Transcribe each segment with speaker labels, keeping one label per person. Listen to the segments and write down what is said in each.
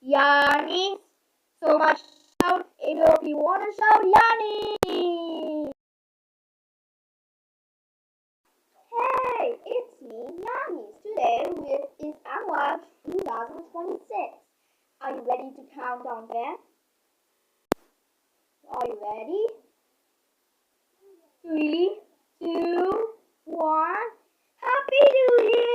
Speaker 1: Yanni. So much shout if you want to shout Yanni. Hey, it's me, Yanni. Today is Annual 2026. Are you ready to count down then? Are you ready? 3, 2, 1. Happy New Year!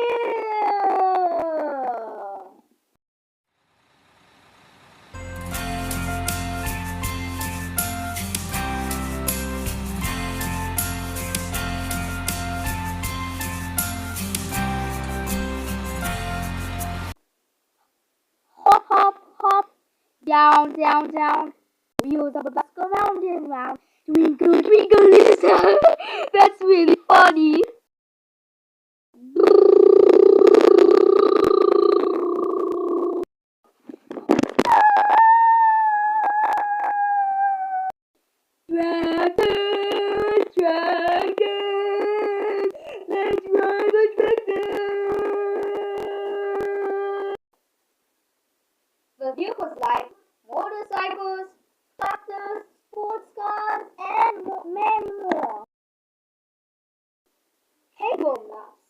Speaker 1: Hop, hop, hop, down, down, down. Wheels of a bus go round and round. Twinkle, twinkle, little star. That's really funny. Dragon, dragon, let's ride the dragon. The view was like motorcycles, tractors, sports cars, and many more. Hey grown-ups,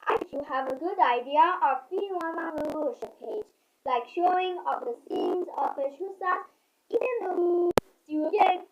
Speaker 1: I think you have a good idea of being on my revolution page, like showing off the scenes of a shoe start, even though you get